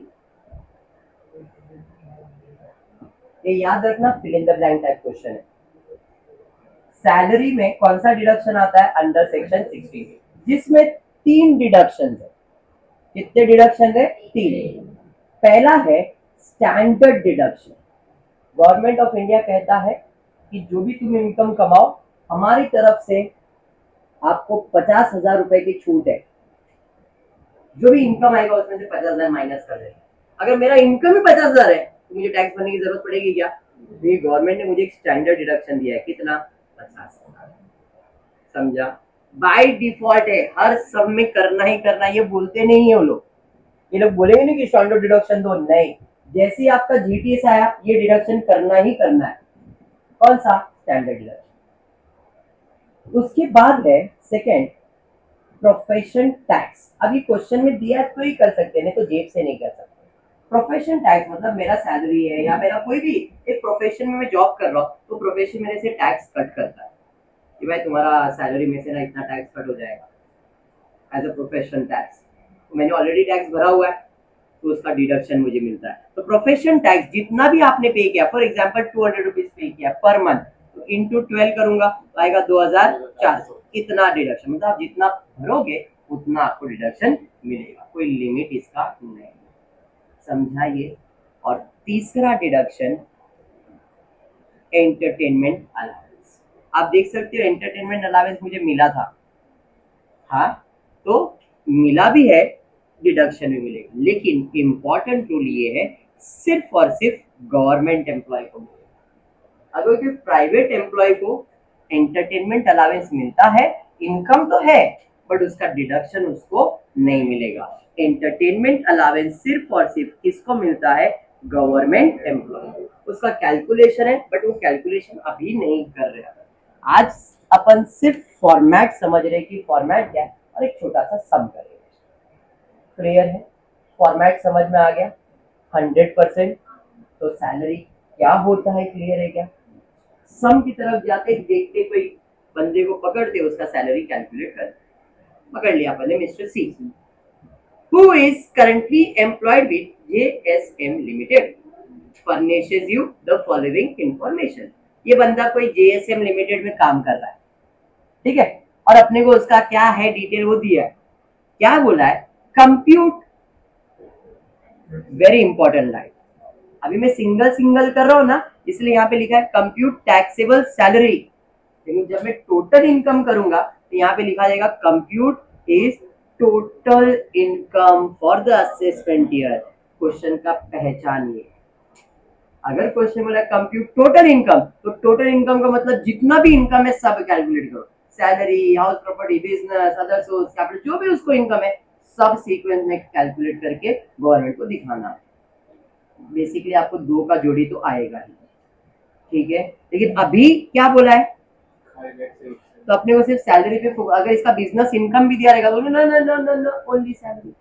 ये याद रखना, fill in the blank type question है। सैलरी में कौन सा डिडक्शन आता है, अंडर सेक्शन 16, जिसमें 3 डिडक्शन है। कितने डिडक्शन है, 3। पहला है standard deduction. Government of India कहता है कि जो भी तुम इनकम कमाओ हमारी तरफ से आपको 50,000 रुपए की छूट है, जो भी इनकम आएगा उसमें से 50,000 माइनस कर देना। अगर मेरा इनकम ही 50,000 है तो मुझे टैक्स भरने की जरूरत पड़ेगी क्या? ये गवर्नमेंट ने मुझे एक स्टैंडर्ड डिडक्शन दिया है, कितना, 50,000। समझा? बाय डिफॉल्ट है, हर सब में करना ही करना, ये बोलते नहीं है वो लोग, ये लोग बोलेंगे नहीं कि स्टैंडर्ड डिडक्शन दो, नहीं, जैसे ही आपका जीटीएस आया ये डिडक्शन करना ही करना है। कौन सा, स्टैंडर्ड डिडक्शन। उसके बाद है सेकंड प्रोफेशन टैक्स। अभी क्वेश्चन में दिया तो ही कर सकते हैं, नहीं तो जेब से नहीं कर सकते। प्रोफेशन टैक्स मतलब मेरा सैलरी है या मेरा कोई भी एक प्रोफेशन में मैं जॉब कर रहा हूँ तो प्रोफेशन मेरे से टैक्स कट करता है कि भाई तुम्हारा सैलरी में से ना इतना टैक्स कट हो जाएगा एज अ प्रोफेशन टैक्स। तो मैंने ऑलरेडी टैक्स भरा हुआ है तो उसका डिडक्शन मुझे मिलता है। तो प्रोफेशन टैक्स जितना भी आपने पे किया, फॉर एग्जाम्पल 200 रुपीज पे किया पर मंथ, तो इंटू 12 करूंगा तो आएगा 2,400, इतना डिडक्शन। मतलब आप जितना भरोगे उतना आपको डिडक्शन मिलेगा, कोई लिमिट इसका नहीं। समझाइए। और तीसरा डिडक्शन एंटरटेनमेंट अलाउंस। आप देख सकते हो एंटरटेनमेंट अलाउंस मुझे मिला था, हाँ तो मिला भी है, डिडक्शन भी मिलेगा, लेकिन इंपॉर्टेंट रूल ये है सिर्फ और सिर्फ गवर्नमेंट एम्प्लॉय को मिलेगा। अगर कोई प्राइवेट एम्प्लॉय को एंटरटेनमेंट अलाउंस मिलता है, इनकम तो है बट उसका डिडक्शन उसको नहीं मिलेगा। एंटरटेनमेंट अलाउंस सिर्फ और सिर्फ किसको मिलता है, गवर्नमेंट एम्प्लॉय। उसका कैलकुलेशन है बट वो कैलकुलेशन अभी नहीं कर रहे हैं। आज अपन सिर्फ फॉर्मेट समझ रहे कि फॉर्मेट क्या है और एक छोटा सा सम करेंगे। क्लियर है? फॉर्मेट समझ में आ गया 100%। तो सैलरी क्या होता है क्लियर है क्या? सम की तरफ जाते देखते कोई बंदे को पकड़ते उसका सैलरी कैलकुलेट करते। पकड़ लिया पहले mister C, who is currently employed with JSM Limited furnishes you the following information। ये बंदा कोई JSM Limited में काम कर रहा है, ठीक है, और अपने को उसका क्या है डिटेल वो दिया है। क्या बोला है, कंप्यूट, वेरी इंपॉर्टेंट लाइन, अभी मैं सिंगल सिंगल कर रहा हूँ ना, इसलिए यहाँ पे लिखा है कंप्यूट टैक्सेबल सैलरी। लेकिन जब मैं टोटल इनकम करूंगा तो यहाँ पे लिखा जाएगा compute is total income for the assessment year. Question का पहचानिए, अगर क्वेश्चन बोला कंप्यूट टोटल इनकम, तो टोटल इनकम का मतलब जितना भी इनकम है सब कैलकुलेट करो, salary, house property, business, other source capital, जो भी उसको इनकम है सब सीक्वेंस में कैलकुलेट करके गवर्नमेंट को दिखाना है। बेसिकली आपको 2 का जोड़ी तो आएगा ही, ठीक है। लेकिन अभी क्या बोला है, तो अपने को सिर्फ सैलरी पे, अगर इसका बिजनेस इनकम भी दिया रहेगा तो ना ना ना ना ना ओनली सैलरी।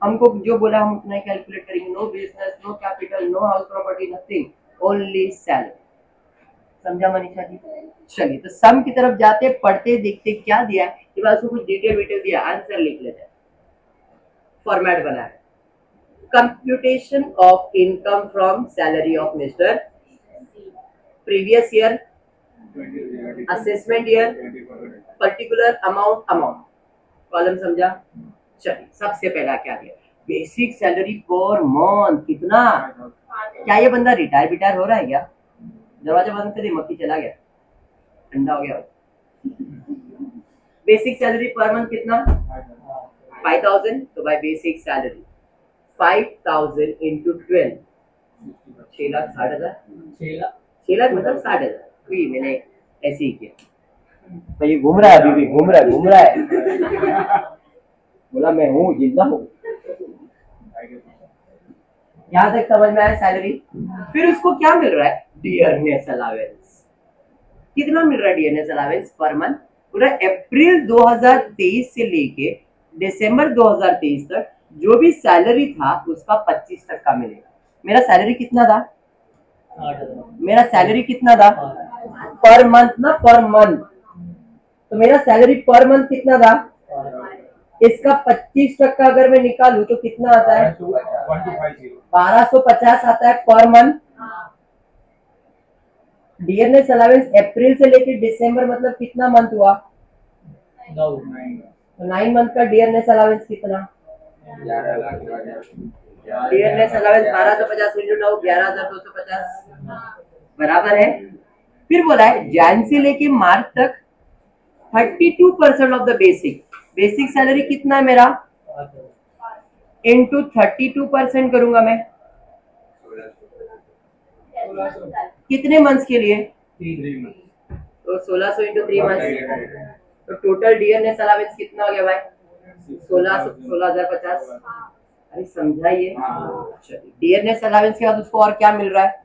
हमको जो बोला हम उतना ही कैलकुलेट करेंगे, no business, no capital, no house property, nothing, only salary. समझा मनीषा जी? चलिए तो सम की तरफ जाते, पढ़ते, देखते क्या दिया है, ये बात कुछ डिटेल विटेल दिया, आंसर लिख लेते हैं। फॉर्मेट बना है, computation of income from salary of mister, previous year, assessment year, particular amount, column समझा? चलिए सबसे पहला क्या दिया, बेसिक सैलरी पर मंथ कितना। क्या ये बंदा रिटायर हो रहा है क्या? दरवाजा बंद कर दे, मक्खी चला गया, ठंडा हो गया। बेसिक सैलरी पर मंथ कितना? 5000। तो भाई बेसिक सैलरी 5000 इंटू 12, 6,60,000। 6 लाख मतलब 60,000। मैंने ऐसे ही किया, तो ये घूम रहा है, अभी भी घूम रहा है बोला मैं हूँ, जिंदा हूँ। यहाँ तक समझ में आया सैलरी। फिर उसको क्या मिल रहा है, डियरनेस अलावेंस। कितना मिल रहा है डियरनेस अलावेंस पर मंथ? पूरा अप्रैल 2023 से लेके दिसंबर 2023 तक जो भी सैलरी था उसका 25% मिलेगा। मेरा सैलरी कितना था? मेरा सैलरी कितना था पर मंथ ना, पर मंथ। तो मेरा सैलरी पर मंथ कितना था? इसका 25% अगर मैं निकालूं तो कितना आता है? 1250 आता है पर मंथ। डियरनेस अलावेंस अप्रैल से लेकर दिसंबर मतलब कितना मंथ हुआ? 9। तो 9 मंथ का डियरनेस अलावेंस कितना? डियरनेस अलावेंस 1250 इंटू 9, 11,250 बराबर है। फिर बोला है जैन से लेके मार्च तक 32% ऑफ द बेसिक सैलरी कितना है मेरा? इंटू 32% करूंगा मैं, कितने मंथ्स के लिए? 3 तो 1600 इंटू 3 मंथ्स। तो टोटल डियरनेस अलावेंस कितना हो गया भाई? 16,50। अरे समझाइए। चलिए डियरनेस अलावेंस के बाद उसको और क्या मिल रहा है?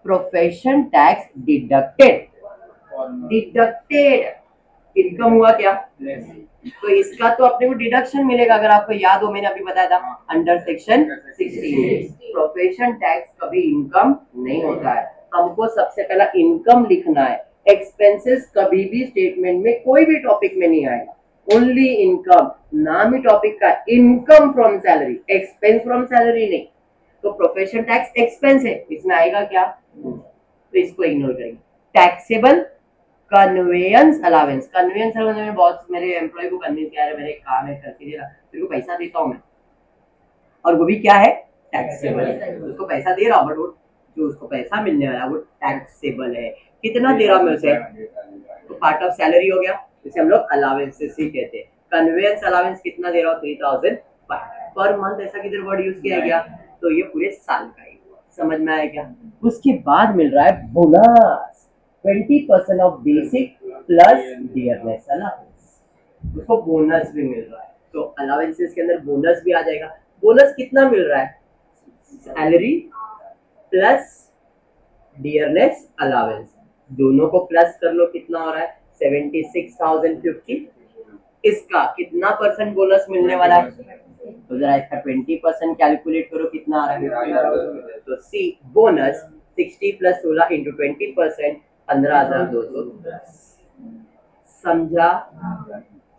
प्रोफेशन टैक्स डिडक्टेड इनकम हुआ क्या? तो इसका तो अपने को डिडक्शन मिलेगा। अगर आपको याद हो, मैंने अभी बताया था अंडर सेक्शन 16 प्रोफेशन टैक्स कभी इनकम नहीं होता है। हमको सबसे पहला इनकम लिखना है। एक्सपेंसेस कभी भी स्टेटमेंट में कोई भी टॉपिक में नहीं आएगा, ओनली इनकम। नाम ही टॉपिक का income from salary, expense from salary नहीं। तो प्रोफेशन टैक्स एक्सपेंस है, इसमें आएगा क्या? तो इसको इग्नोर करेंगे। Taxable conveyance allowance, conveyance allowance में बहुत मेरे एम्प्लॉय को कन्विंस किया है, मेरे काम है करके दे रहा, तेरे को पैसा देता हूं मैं, और वो भी क्या है? टैक्सेबल। उसको पैसा दे रहा हूं बट जो उसको पैसा मिलने वाला वो टैक्सेबल है। कितना दे रहा हूं मैं उसे? तो पार्ट ऑफ सैलरी हो गया, जिसे हम लोग अलावेंसेस ही कहते हैं। कन्वेयंस अलावेंस कितना दे रहा हूं? 3000 पर मंथ। ऐसा किधर वर्ड यूज किया गया? तो ये पूरे साल का ही हुआ। समझ में आया क्या? उसके बाद मिल रहा है bonus, 20% of basic plus dearness allowance, उसको बोनस भी मिल रहा है। तो अलावेंसेस के अंदर बोनस भी आ जाएगा। बोनस कितना मिल रहा है? सैलरी प्लस डियरनेस अलावेंस, दोनों को प्लस कर लो, कितना हो रहा है? 76,050। इसका कितना परसेंट बोनस मिलने वाला है? तो जरा इसका 20% कैलकुलेट करो, कितना आ रहा है? तो सी बोनस 60 प्लस 16 इंटू 20%, 15,210।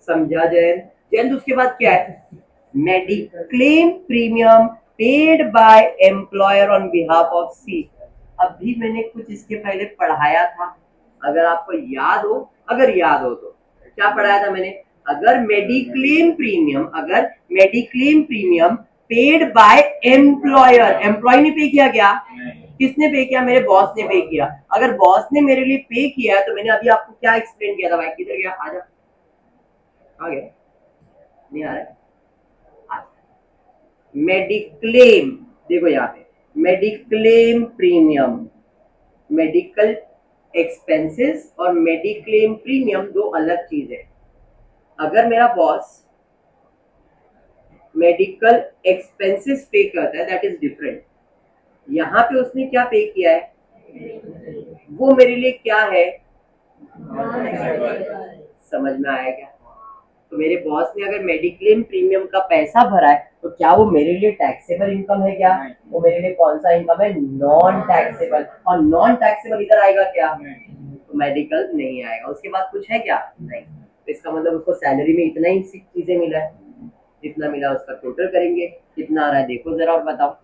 समझा जैन? उसके बाद क्या है? Mediclaim premium paid by employer on behalf of C. अभी मैंने कुछ इसके पहले पढ़ाया था, अगर आपको याद हो, तो क्या पढ़ाया था मैंने? अगर mediclaim premium paid by employer, employ ने पे किया क्या? किसने पे किया? मेरे बॉस ने पे किया। अगर बॉस ने मेरे लिए पे किया तो मैंने अभी आपको क्या एक्सप्लेन किया था भाई? किधर गया? आजा, आ गया? नहीं आ रहा? मेडिक्लेम, देखो यहाँ पे मेडिक्लेम प्रीमियम, मेडिकल एक्सपेंसेस और मेडिक्लेम प्रीमियम दो अलग चीज है। अगर मेरा बॉस मेडिकल एक्सपेंसेस पे करता है दैट इज डिफरेंट। यहाँ पे उसने क्या पे किया है वो मेरे लिए क्या है? समझ में आया क्या? तो मेरे बॉस ने अगर मेडिक्लेम प्रीमियम का पैसा भरा है तो क्या वो मेरे लिए टैक्सेबल इनकम है क्या? वो मेरे लिए कौन सा इनकम है? Non taxable. और नॉन टैक्सेबल इधर आएगा क्या? तो मेडिकल नहीं आएगा। उसके बाद कुछ है क्या? नहीं। तो इसका मतलब उसको सैलरी में इतना ही चीजें मिला है, जितना मिला उसका टोटल करेंगे, कितना आ रहा है देखो जरा और बताओ।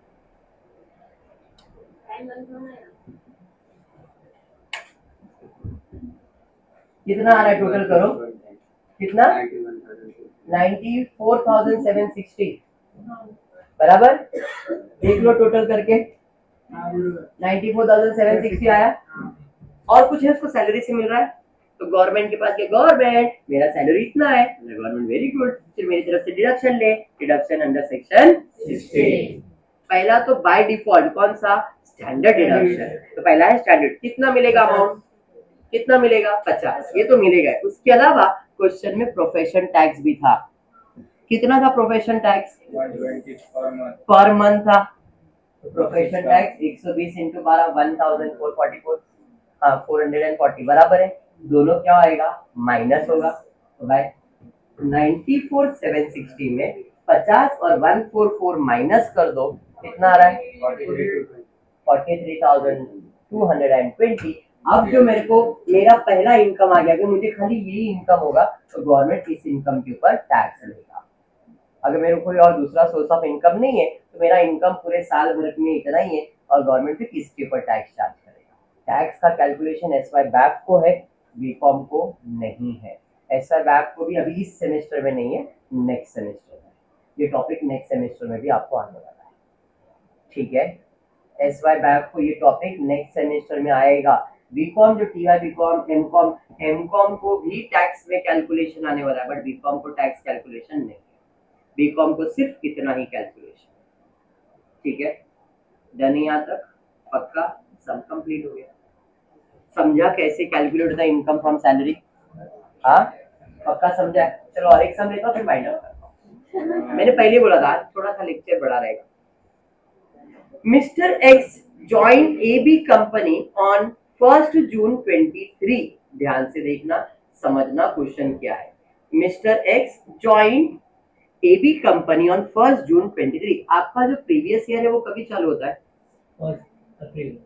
कितना आ रहा है टोटल करो, कितना? 94,760 बराबर। देख लो टोटल करके 94,760 आया। और कुछ है उसको सैलरी से मिल रहा है तो गवर्नमेंट के पास के गवर्नमेंट मेरा सैलरी इतना है, गवर्नमेंट वेरी गुड, फिर मेरी तरफ से डिडक्शन ले, डिडक्शन अंडर सेक्शन 60। पहला तो बाय डिफॉल्ट कौन सा? Standard deduction. तो पहला है स्टैंडर्ड। कितना मिलेगा अमाउंट? कितना मिलेगा? 50। ये तो मिलेगा। उसके अलावा क्वेश्चन में प्रोफेशन टैक्स भी था। कितना था प्रोफेशन टैक्स? 120 पर मंथ था। प्रोफेशन टैक्स 120 इंटू 12 1444, हाँ 440 बराबर है। दोनों क्या आएगा? माइनस होगा। तो भाई 94,760 में 50 और 144 माइनस कर दो, कितना आ रहा है? 43,220। अब जो मेरे को मेरा पहला इनकम आ गया कि मुझे खाली यही इनकम होगा तो गवर्नमेंट इस इनकम के ऊपर टैक्स लेगा। अगर मेरे कोई और दूसरा सोर्स ऑफ इनकम नहीं है तो मेरा इनकम पूरे साल भर में इतना ही है और गवर्नमेंट फिर किसके ऊपर टैक्स चार्ज करेगा। टैक्स का कैलकुलेशन एसवाई बैक को है, बीकॉम को नहीं है। एसवाई बैक को भी अभी इस सेमेस्टर में नहीं है, नेक्स्ट सेमेस्टर में। ये टॉपिक नेक्स्ट सेमेस्टर में भी आपको आने वाला है, ठीक है? एसवाई बैक को ये टॉपिक नेक्स्ट सेमेस्टर में आएगा। बीकॉम जो टीवाई बीकॉम एमकॉम को भी टैक्स में कैलकुलेशन आने वाला है, बट बीकॉम को टैक्स कैलकुलेशन नहीं है। बीकॉम को सिर्फ इतना ही कैलकुलेशन, ठीक है? डन यहाँ तक? पक्का? सब कंप्लीट हो गया? समझा कैसे कैलकुलेट होता है इनकम फ्रॉम सैलरी? हाँ पक्का समझा? चलो और एक सम लेता हूँ फिर फाइंड आउट करता हूँ। मैंने पहले बोला था थोड़ा सा लेक्चर बड़ा रहेगा। Mister X join AB company on 1 June 23। ध्यान से देखना, समझना क्वेश्चन क्या है। Mister X join AB company on 1 June 23। आपका जो प्रीवियस ईयर है वो कभी चालू होता है?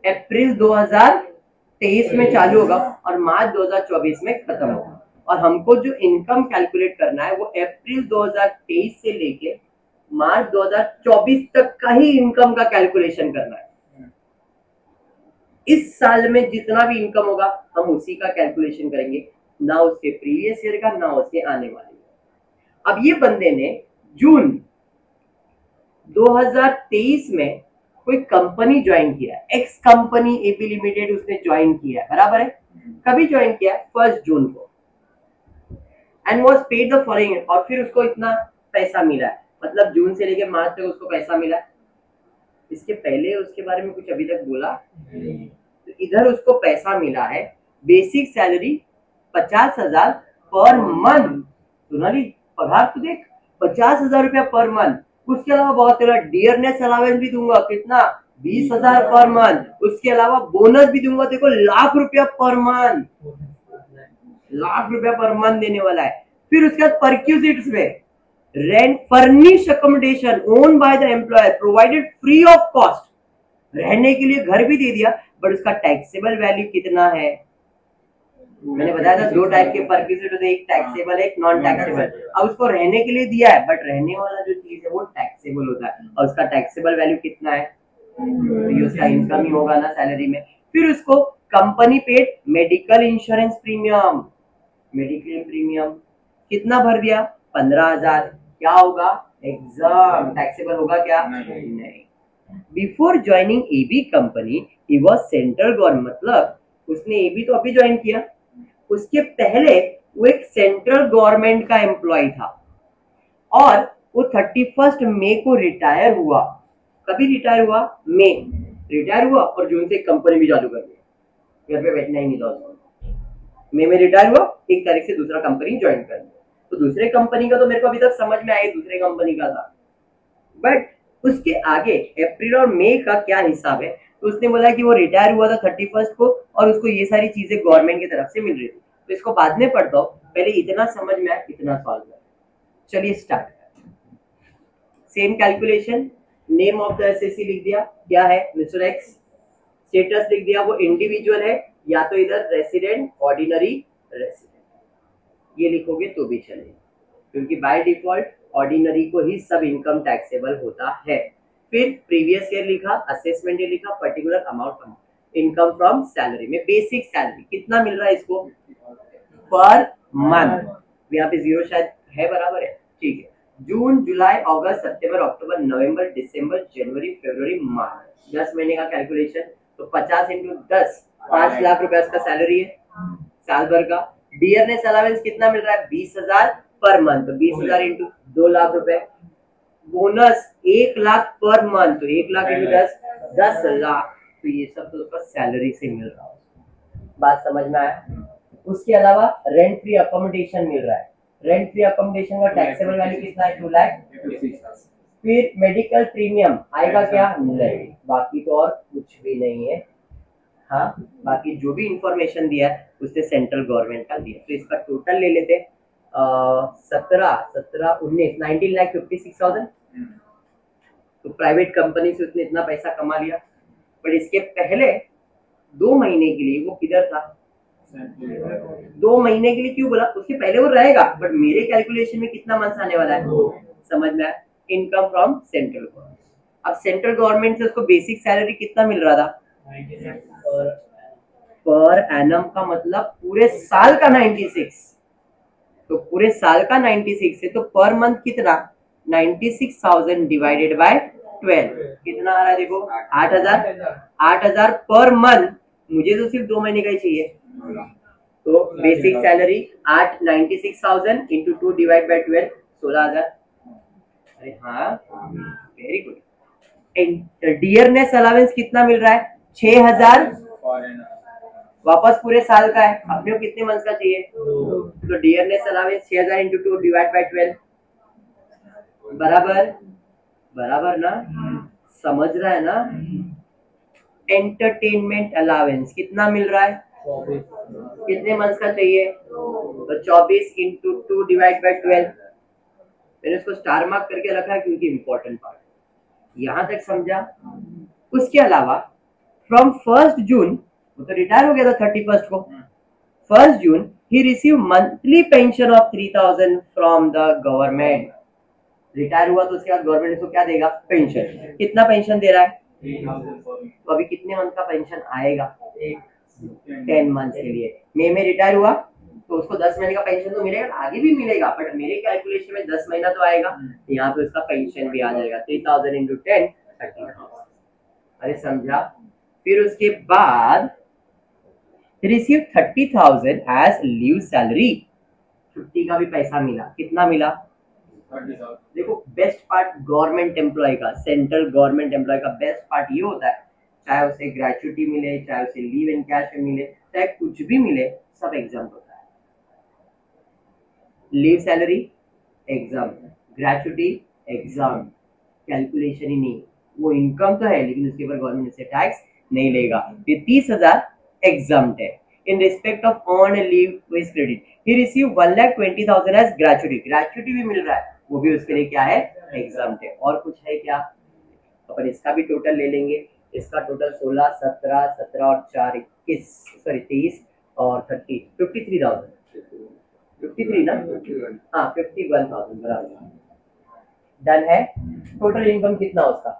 अप्रैल 2023 में चालू होगा और मार्च 2024 में खत्म होगा। और हमको जो इनकम कैलकुलेट करना है वो अप्रैल 2023 से लेके मार्च 2024 तक का ही इनकम का कैलकुलेशन करना है। इस साल में जितना भी इनकम होगा हम उसी का कैलकुलेशन करेंगे, ना उसके प्रीवियस ईयर का, ना उसके आने वाले। अब ये बंदे ने जून 2023 में कोई कंपनी ज्वाइन किया, एक्स कंपनी एबी लिमिटेड उसने ज्वाइन किया, बराबर है? कभी ज्वाइन किया? 1 जून को। And was paid the following, और फिर उसको इतना पैसा मिला है, मतलब जून से लेके मार्च तक उसको पैसा मिला। इसके पहले उसके बारे में कुछ अभी तक बोला? तो इधर उसको पैसा मिला है, basic salary 50,000 per month. Sonali पगार तो देख, 50,000 रुपया पर मंथ। उसके अलावा बहुत सारा डियरनेस अलावेंस भी दूंगा, कितना? 20,000 पर मंथ। उसके अलावा बोनस भी दूंगा, देखो ₹1,00,000 पर मंथ, ₹1,00,000 पर मंथ देने वाला है। फिर उसके बाद परक्यूजिट्स में rent, furnish accommodation own by the employer provided free of cost, रहने के लिए घर भी दे दिया, बट उसका टैक्सेबल वैल्यू कितना है? मैंने बताया था दो टाइप के परक्यूजिट होते हैं, एक टैक्सेबल एक नॉन टैक्सेबल। अब उसको रहने के लिए दिया है, बट रहने वाला जो चीज है वो टैक्सेबल होता है, और उसका टैक्सेबल वैल्यू कितना है? तो उसका इनकम ही होगा ना सैलरी में। फिर उसको company paid medical insurance premium, mediclaim premium कितना भर दिया? 15,000। क्या होगा? एग्जाम टैक्सेबल होगा क्या? नहीं। Before joining AB company he was central government, मतलब उसने एबी तो अभी ज्वाइन किया, उसके पहले वो एक सेंट्रल गवर्नमेंट का एम्प्लॉय था और वो 31 मई को रिटायर हुआ। कभी रिटायर हुआ? मई रिटायर हुआ और जून से एक कंपनी भी चालू कर दी, घर पे बैठना ही नहीं था उसको। मई में रिटायर हुआ, 1 तारीख से दूसरा कंपनी ज्वाइन कर लिया। तो दूसरे कंपनी का तो मेरे को अभी तक समझ में आया, दूसरे कंपनी का था, बट उसके आगे अप्रैल और मई का क्या हिसाब है? तो उसने बोला कि वो रिटायर हुआ था 31 को और उसको ये सारी चीजें गवर्नमेंट की तरफ से मिल रही थी। तो इसको बाद में पढ़ता हूँ, पहले इतना समझ में आया, इतना सॉल्व कर। चलिए start. Same calculation, name of the assessee लिख दिया, क्या है? Mister x. स्टेटस लिख दिया, वो इंडिविजुअल है या तो इधर रेसिडेंट, ऑर्डिनरी रेसिडेंट, ये लिखोगे तो भी चलेगा, क्योंकि बाय डिफॉल्ट ऑर्डिनरी को ही सब इनकम टैक्सेबल होता है। फिर प्रीवियस ईयर लिखा, असेसमेंट ईयर लिखा, particular amount, income from salary में बेसिक सैलरी कितना मिल रहा है इसको पर मंथ, यहाँ पे जीरो शायद है, बराबर है, ठीक है। जून, जुलाई, अगस्त, सितंबर, अक्टूबर, नवंबर, दिसंबर, जनवरी, फरवरी, मार्च, 10 महीने का कैलकुलेशन। तो 50 इंटू 10, 5 लाख रुपए उसका सैलरी है साल भर का। डियरनेस अलावेंस कितना मिल रहा है? 20,000 पर मंथ, तो 20,000 इंटू 2 लाख रुपए। बोनस 1 लाख पर मंथ, तो 1 लाख इंटू 10, 10 लाख। तो ये सब तो उसका सैलरी से मिल रहा है। बात समझ में आया? उसके अलावा रेंट फ्री अकोमोडेशन मिल रहा है, रेंट फ्री अकोमोडेशन का टैक्सेबल वैल्यू कितना है? 2 लाख। फिर मेडिकल प्रीमियम आएगा क्या? नहीं, बाकी तो और कुछ भी नहीं है। हाँ, बाकी जो भी इंफॉर्मेशन दिया है उससे सेंट्रल गवर्नमेंट का दिया। तो इसका टोटल ले लेते, 19,56,000। तो प्राइवेट कंपनी से उसने इतना पैसा कमा लिया, पर इसके पहले 2 महीने के लिए वो किधर था? 2 महीने के लिए क्यों बोला? उसके पहले वो रहेगा, बट मेरे कैलकुलेशन में कितना मंथ आने वाला है? समझ में आया? Income from central government. अब सेंट्रल गवर्नमेंट से उसको बेसिक सैलरी कितना मिल रहा था? पर एनम का मतलब पूरे साल का 96, तो पूरे साल का 96 है, तो पर मंथ कितना? 96,000 डिवाइडेड बाय 12 कितना आ रहा है? देखो 8,000। 8,000 पर मंथ, मुझे तो सिर्फ 2 महीने का ही चाहिए। तो basic salary 96,000 into 2 divide by 12, 16,000। अरे हाँ, वेरी गुड। डियरनेस अलावेंस कितना मिल रहा है? 6,000 वापस पूरे साल का है, अपने को कितने मंथ का चाहिए? तो dearness allowance 6,000 into 2 divide by 12, बराबर बराबर ना? समझ रहा है ना? एंटरटेनमेंट अलावेंस कितना मिल रहा है? कितने मंथ का चाहिए? तो 24 इंटू 2 डिवाइड बाय 12। मैंने उसको स्टार मार्क करके रखा है क्योंकि इंपॉर्टेंट पार्ट। यहां तक समझा? उसके अलावा फ्रॉम 1 जून, वो तो रिटायर हो गया था 31 को, 1 जून ही receive monthly pension of 3,000 from the government. Retire हुआ तो उसके बाद गवर्नमेंट इसको क्या देगा? पेंशन। कितना पेंशन दे रहा है? 3,000। तो अभी कितने मंथ का पेंशन आएगा? 10 मंथ के लिए। मई में रिटायर हुआ तो उसको 10 महीने का पेंशन तो मिलेगा, आगे भी मिलेगा, बट मेरे कैलकुलेशन में 10 महीना तो आएगा, यहाँ पे उसका पेंशन भी आ जाएगा। 3,000 इंटू 10, 30,000। अरे समझा? फिर उसके बाद रिसीव 30,000 एज लीव सैलरी, छुट्टी का भी पैसा मिला। कितना मिला? 30,000। देखो बेस्ट पार्ट गवर्नमेंट एम्प्लॉय का, सेंट्रल गवर्नमेंट एम्प्लॉय का बेस्ट पार्ट ये होता है, चाहे उसे ग्रेच्युटी मिले, चाहे उसे लीव इन कैश में मिले, चाहे कुछ भी मिले, सब एग्जाम होता है। Leave salary exam, gratuity exam, calculation ही नहीं, वो इनकम तो है लेकिन उसके ऊपर गवर्नमेंट से टैक्स नहीं लेगा। फिर 30,000 एग्जाम है। In respect of earned leave with credit, he received 1,20,000 as gratuity. gratuity भी मिल रहा है, वो भी उसके लिए क्या है? एग्जाम है। और कुछ है क्या? अपन इसका भी टोटल ले लेंगे। इसका टोटल 16, 17, 17 और 4 21, सॉरी 23 और 30, 53,000, 53 ना? हाँ 51,000 बराबर। डन है। टोटल इनकम कितना उसका?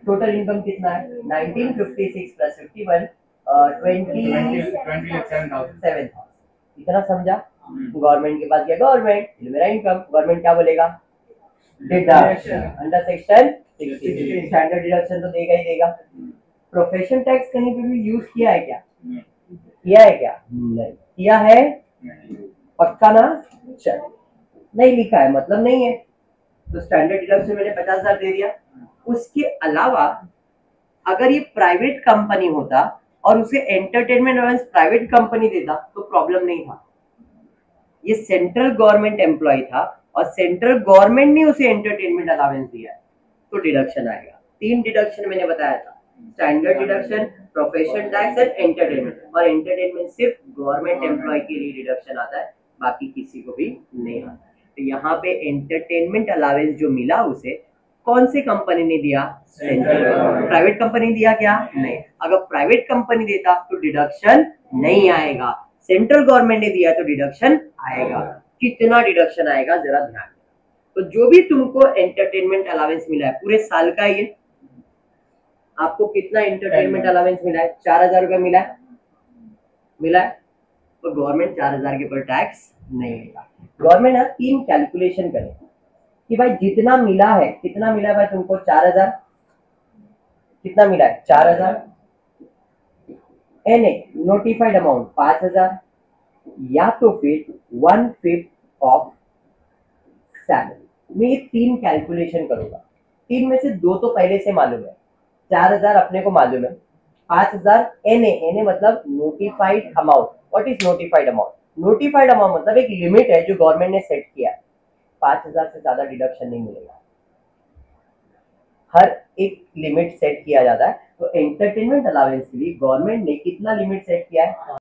टोटल इनकम कितना है? 1956 प्लस 51, 27,000। इतना समझा? गवर्नमेंट के पास गया, गवर्नमेंट मेरा इनकम, गवर्नमेंट क्या बोलेगा? Deduction under section 16 standard deduction तो देगा ही देगा। प्रोफेशन टैक्स कहीं पे भी यूज किया है क्या? किया है क्या? नहीं किया है। पक्का ना? चल नहीं लिखा है मतलब नहीं है, तो स्टैंडर्ड डिडक्शन मैंने 50,000 दे दिया। उसके अलावा अगर ये प्राइवेट कंपनी होता और उसे एंटरटेनमेंट अलाउंस प्राइवेट कंपनी देता तो प्रॉब्लम नहीं था। ये सेंट्रल गवर्नमेंट एम्प्लॉय था और सेंट्रल गवर्नमेंट ने उसे एंटरटेनमेंट अलाउंस दिया है, तो डिडक्शन आएगा। 3 डिडक्शन मैंने बताया था, standard deduction, profession tax and entertainment. और एंटरटेनमेंट सिर्फ गवर्नमेंट एम्प्लॉय के लिए डिडक्शन आता है, बाकी किसी को भी नहीं आता। तो यहाँ पे एंटरटेनमेंट अलाउंस जो मिला उसे कौन सी कंपनी ने दिया? Central government. प्राइवेट कंपनी दिया क्या? नहीं। अगर प्राइवेट कंपनी देता तो डिडक्शन नहीं आएगा, सेंट्रल गवर्नमेंट ने दिया तो डिडक्शन आएगा। कितना डिडक्शन आएगा जरा ध्यान देना। तो जो भी तुमको एंटरटेनमेंट अलाउंस मिला है पूरे साल का, ये आपको कितना एंटरटेनमेंट अलाउंस मिला है? 4,000 रुपए मिला है, मिला है। तो गवर्नमेंट 4,000 के ऊपर टैक्स नहीं लेगा। गवर्नमेंट ना 3 कैलकुलेशन करे कि भाई जितना मिला है, कितना मिला है भाई तुमको? 4,000। कितना मिला है? 4,000। एनए नोटिफाइड अमाउंट 5,000, या तो फिर 1/5 ऑफ सैलरी। मैं ये 3 कैलकुलेशन करूंगा। 3 में से 2 तो पहले से मालूम है, 4,000 अपने को मालूम है, 5,000 एनए। एनए मतलब notified amount. What is notified amount? Notified amount मतलब एक लिमिट है जो गवर्नमेंट ने सेट किया है, 5,000 से ज्यादा डिडक्शन नहीं मिलेगा। हर एक लिमिट सेट किया जाता है। तो एंटरटेनमेंट अलाउंस के लिए गवर्नमेंट ने कितना लिमिट सेट किया है?